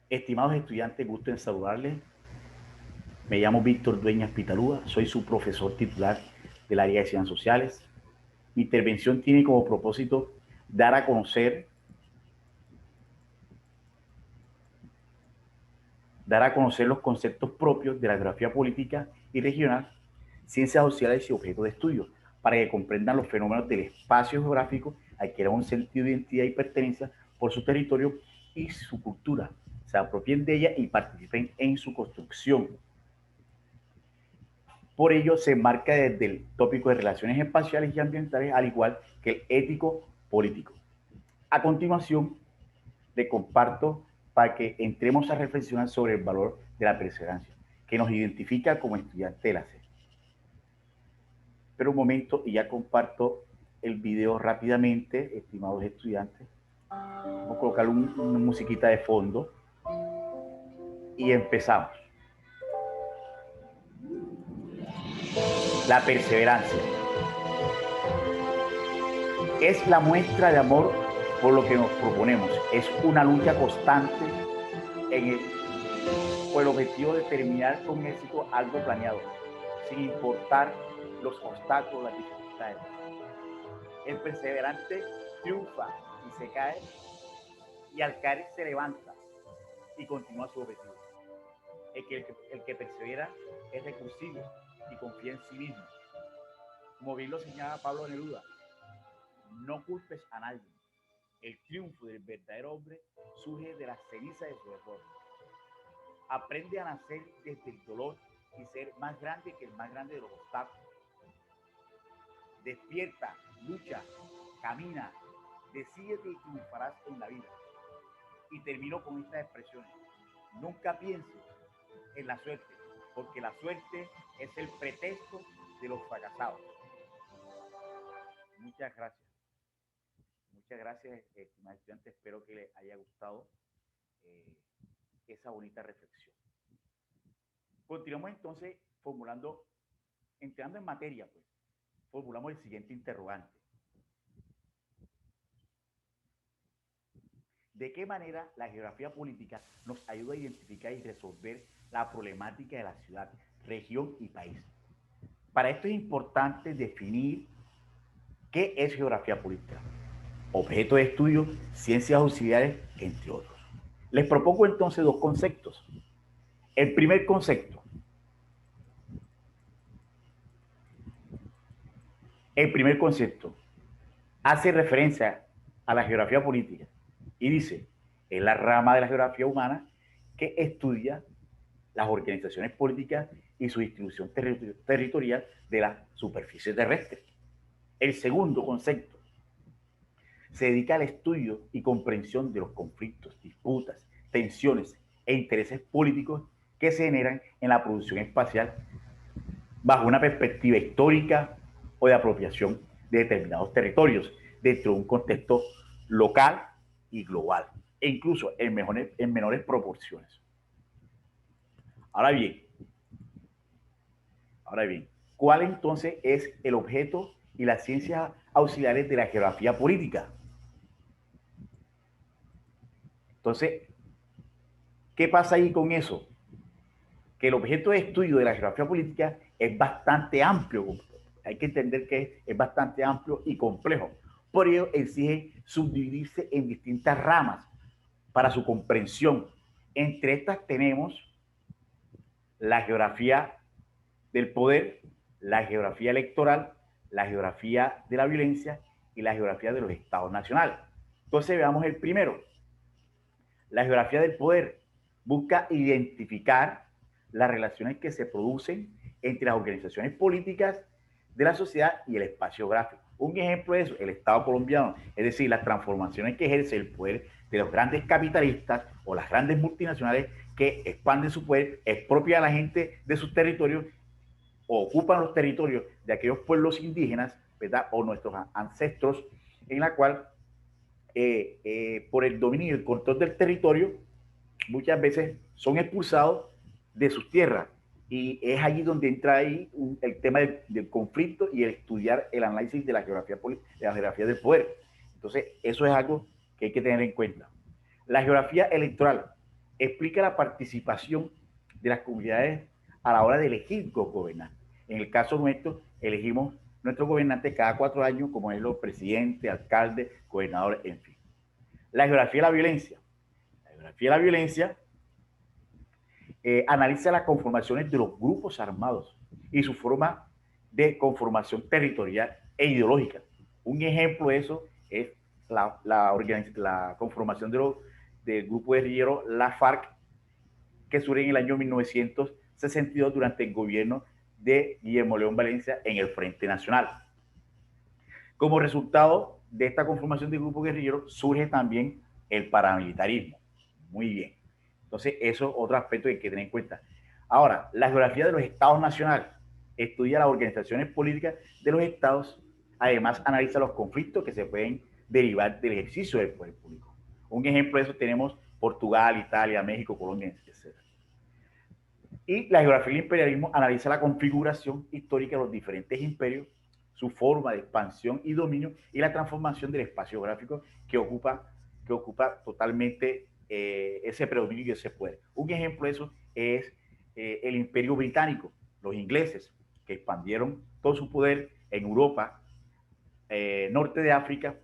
Estimados estudiantes, gusto en saludarles. Me llamo Víctor Dueñas Pitalúa, soy su profesor titular del área de Ciencias Sociales. Mi intervención tiene como propósito dar a conocer, los conceptos propios de la geografía política y regional, ciencias sociales y objetos de estudio, para que comprendan los fenómenos del espacio geográfico, adquieran un sentido de identidad y pertenencia por su territorio y su cultura, se apropien de ella y participen en su construcción. Por ello, se enmarca desde el tópico de relaciones espaciales y ambientales, al igual que el ético político. A continuación, le comparto para que entremos a reflexionar sobre el valor de la perseverancia, que nos identifica como estudiantes de la SED. Pero un momento y ya comparto el video rápidamente, estimados estudiantes. Vamos a colocar una musiquita de fondo y empezamos. La perseverancia es la muestra de amor por lo que nos proponemos. Es una lucha constante en el, con el objetivo de terminar con éxito algo planeado, sin importar los obstáculos, las dificultades. El perseverante triunfa y se cae, y al caer se levanta y continúa su objetivo. El que persevera es recursivo y confía en sí mismo. Como bien lo señala Pablo Neruda, no culpes a nadie. El triunfo del verdadero hombre surge de las cenizas de su error. Aprende a nacer desde el dolor y ser más grande que el más grande de los obstáculos. Despierta, lucha, camina, decídete y triunfarás en la vida. Y termino con estas expresiones. Nunca pienses en la suerte, porque la suerte es el pretexto de los fracasados. Muchas gracias. Muchas gracias, estimados estudiantes. Espero que les haya gustado eh, esa bonita reflexión. Continuamos entonces formulando, entrando en materia, pues, formulamos el siguiente interrogante. ¿De qué manera la geografía política nos ayuda a identificar y resolver la problemática de la ciudad, región y país? Para esto es importante definir qué es geografía política, objeto de estudio, ciencias auxiliares, entre otros. Les propongo entonces dos conceptos. El primer concepto. El primer concepto hace referencia a la geografía política y dice, es la rama de la geografía humana que estudia las organizaciones políticas y su distribución territorial de la superficie terrestre. El segundo concepto se dedica al estudio y comprensión de los conflictos, disputas, tensiones e intereses políticos que se generan en la producción espacial bajo una perspectiva histórica o de apropiación de determinados territorios dentro de un contexto local y global, e incluso en menores proporciones. Ahora bien, ahora bien, ¿cuál entonces es el objeto y las ciencias auxiliares de la geografía política? Entonces, ¿qué pasa ahí con eso? Que el objeto de estudio de la geografía política es bastante amplio. Hay que entender que es bastante amplio y complejo. Por ello, exige subdividirse en distintas ramas para su comprensión. Entre estas tenemos la geografía del poder, la geografía electoral, la geografía de la violencia y la geografía de los estados nacionales. Entonces veamos el primero. La geografía del poder busca identificar las relaciones que se producen entre las organizaciones políticas de la sociedad y el espacio geográfico. Un ejemplo de eso, el Estado colombiano, es decir, las transformaciones que ejerce el poder de los grandes capitalistas o las grandes multinacionales que expanden su poder, expropian a la gente de sus territorios, o ocupan los territorios de aquellos pueblos indígenas, ¿verdad? O nuestros ancestros, en la cual por el dominio y el control del territorio, muchas veces son expulsados de sus tierras. Y es allí donde entra ahí el tema del conflicto y el estudiar el análisis de la geografía del poder. Entonces, eso es algo que hay que tener en cuenta. La geografía electoral explica la participación de las comunidades a la hora de elegir gobernantes. En el caso nuestro, elegimos nuestro gobernante cada 4 años, como es los presidentes, alcaldes, gobernadores, en fin. La geografía de la violencia. La geografía de la violencia analiza las conformaciones de los grupos armados y su forma de conformación territorial e ideológica. Un ejemplo de eso es la conformación del grupo guerrillero La FARC, que surge en el año 1962 durante el gobierno de Guillermo León Valencia en el Frente Nacional. Como resultado de esta conformación del grupo guerrillero surge también el paramilitarismo. Muy bien. Entonces, eso es otro aspecto que hay que tener en cuenta. Ahora, la geografía de los estados nacionales estudia las organizaciones políticas de los estados, además analiza los conflictos que se pueden derivar del ejercicio del poder público. Un ejemplo de eso tenemos Portugal, Italia, México, Colombia, etc. Y la geografía del imperialismo analiza la configuración histórica de los diferentes imperios, su forma de expansión y dominio y la transformación del espacio geográfico que ocupa totalmente ese predominio y ese poder. Un ejemplo de eso es el Imperio Británico, los ingleses, que expandieron todo su poder en Europa, norte de África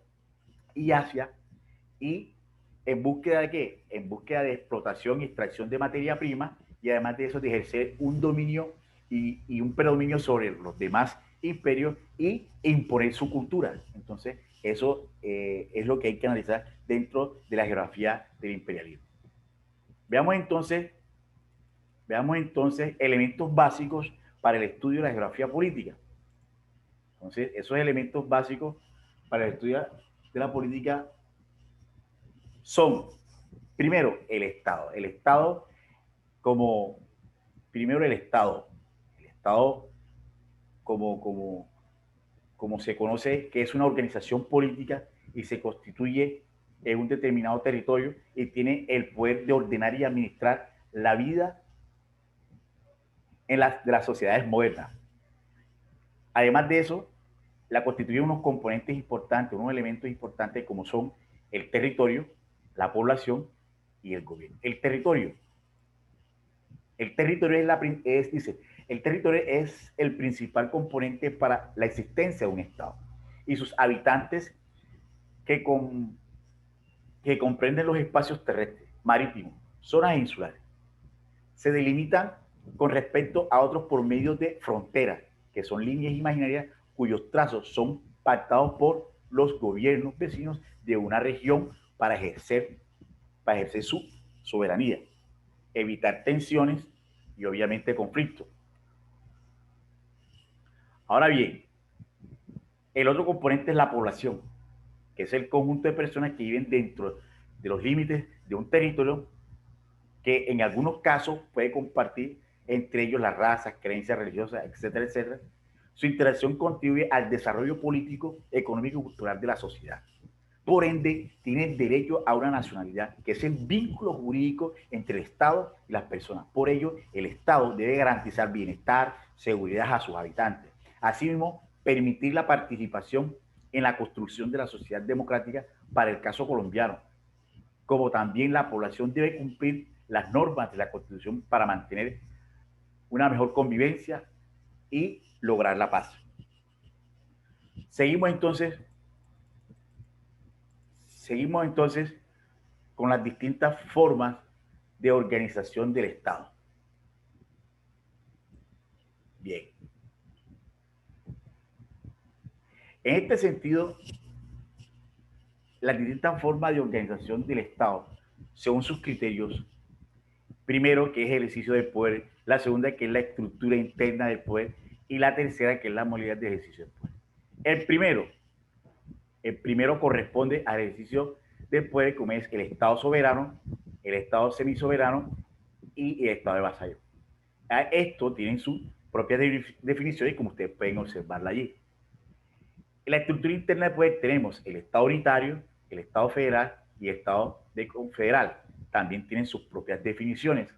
y Asia, y en búsqueda de qué? En búsqueda de explotación y extracción de materia prima, y además de eso de ejercer un dominio y un predominio sobre los demás imperios y imponer su cultura. Entonces, eso es lo que hay que analizar dentro de la geografía del imperialismo. Veamos entonces elementos básicos para el estudio de la geografía política. Entonces, esos elementos básicos para el estudio de la política son, primero, el Estado. El Estado como, primero el Estado como se conoce, que es una organización política y se constituye en un determinado territorio y tiene el poder de ordenar y administrar la vida de las sociedades modernas. Además de eso, la constituyen unos componentes importantes, unos elementos importantes como son el territorio, la población y el gobierno. El territorio el territorio es el principal componente para la existencia de un Estado y sus habitantes que, que comprenden los espacios terrestres, marítimos, zonas insulares. Se delimitan con respecto a otros por medio de fronteras, que son líneas imaginarias cuyos trazos son pactados por los gobiernos vecinos de una región para ejercer su soberanía, evitar tensiones y obviamente conflictos. Ahora bien, el otro componente es la población, que es el conjunto de personas que viven dentro de los límites de un territorio que en algunos casos puede compartir entre ellos las razas, creencias religiosas, etcétera, etcétera. Su interacción contribuye al desarrollo político, económico y cultural de la sociedad. Por ende, tienen derecho a una nacionalidad, que es el vínculo jurídico entre el Estado y las personas. Por ello, el Estado debe garantizar bienestar, seguridad a sus habitantes. Asimismo, permitir la participación en la construcción de la sociedad democrática para el caso colombiano, como también la población debe cumplir las normas de la Constitución para mantener una mejor convivencia y lograr la paz. Seguimos entonces con las distintas formas de organización del Estado. Bien. En este sentido, las distintas formas de organización del Estado, según sus criterios, primero, que es el ejercicio del poder, la segunda, que es la estructura interna del poder, y la tercera, que es la modalidad de ejercicio del poder. El primero corresponde al ejercicio del poder, como es el Estado soberano, el Estado semisoberano y el Estado de vasallo. Esto tienen sus propias definiciones, como ustedes pueden observarla allí. En la estructura interna del poder tenemos el Estado unitario, el Estado federal y el Estado confederal. También tienen sus propias definiciones.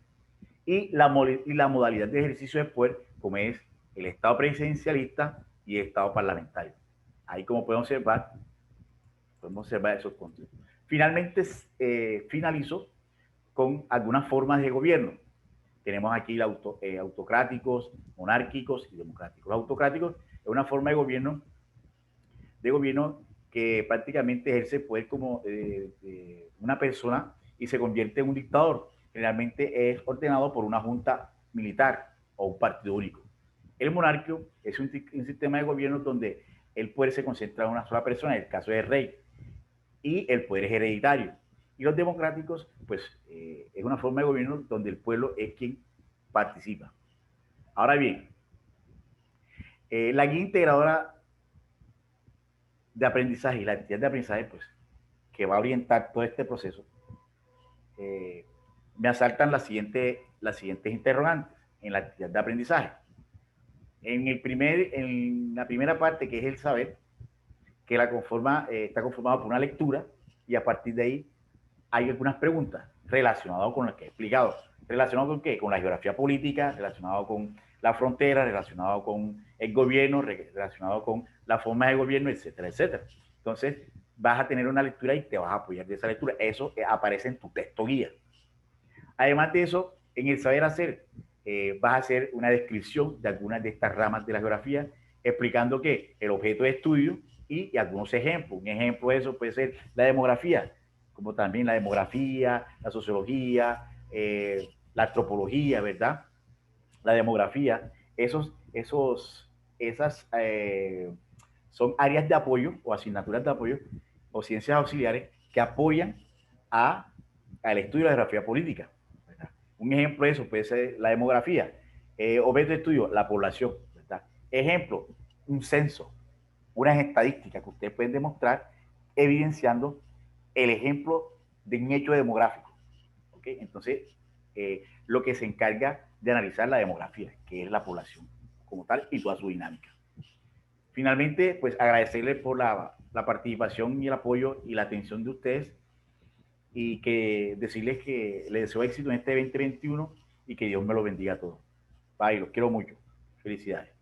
Y la modalidad de ejercicio del poder, como es el Estado presidencialista y el Estado parlamentario. Ahí, como podemos observar esos conceptos. Finalmente, finalizo con algunas formas de gobierno. Tenemos aquí autocráticos, monárquicos y democráticos. Los autocráticos es una forma de gobierno que prácticamente ejerce poder como una persona y se convierte en un dictador. Generalmente es ordenado por una junta militar o un partido único. El monarquio es un sistema de gobierno donde el poder se concentra en una sola persona, en el caso del rey, y el poder es hereditario. Y los democráticos, pues, es una forma de gobierno donde el pueblo es quien participa. Ahora bien, la guía integradora de aprendizaje y la actividad de aprendizaje, pues, que va a orientar todo este proceso, me asaltan las siguientes interrogantes en la actividad de aprendizaje. En la primera parte, que es el saber, que está conformado por una lectura, y a partir de ahí hay algunas preguntas relacionadas con lo que he explicado. ¿Relacionado con qué? Con la geografía política, relacionado con la frontera, relacionado con el gobierno, relacionado con la forma de gobierno, etcétera, etcétera. Entonces, vas a tener una lectura y te vas a apoyar de esa lectura. Eso aparece en tu texto guía. Además de eso, en el saber hacer, vas a hacer una descripción de algunas de estas ramas de la geografía, explicando que el objeto de estudio y algunos ejemplos. Un ejemplo de eso puede ser la demografía, como también la demografía, la sociología, la antropología, ¿verdad? La demografía, esas son áreas de apoyo o asignaturas de apoyo o ciencias auxiliares que apoyan a, al estudio de la geografía política. ¿Verdad? Un ejemplo de eso puede ser la demografía. Objeto de estudio, la población. ¿Verdad? Ejemplo, un censo, unas estadísticas que ustedes pueden demostrar evidenciando el ejemplo de un hecho demográfico. ¿Okay? Entonces, lo que se encarga de analizar la demografía, que es la población como tal y toda su dinámica. Finalmente, pues agradecerles por la participación y el apoyo y la atención de ustedes y que decirles que les deseo éxito en este 2021 y que Dios me lo bendiga a todos. Bye, los quiero mucho. Felicidades.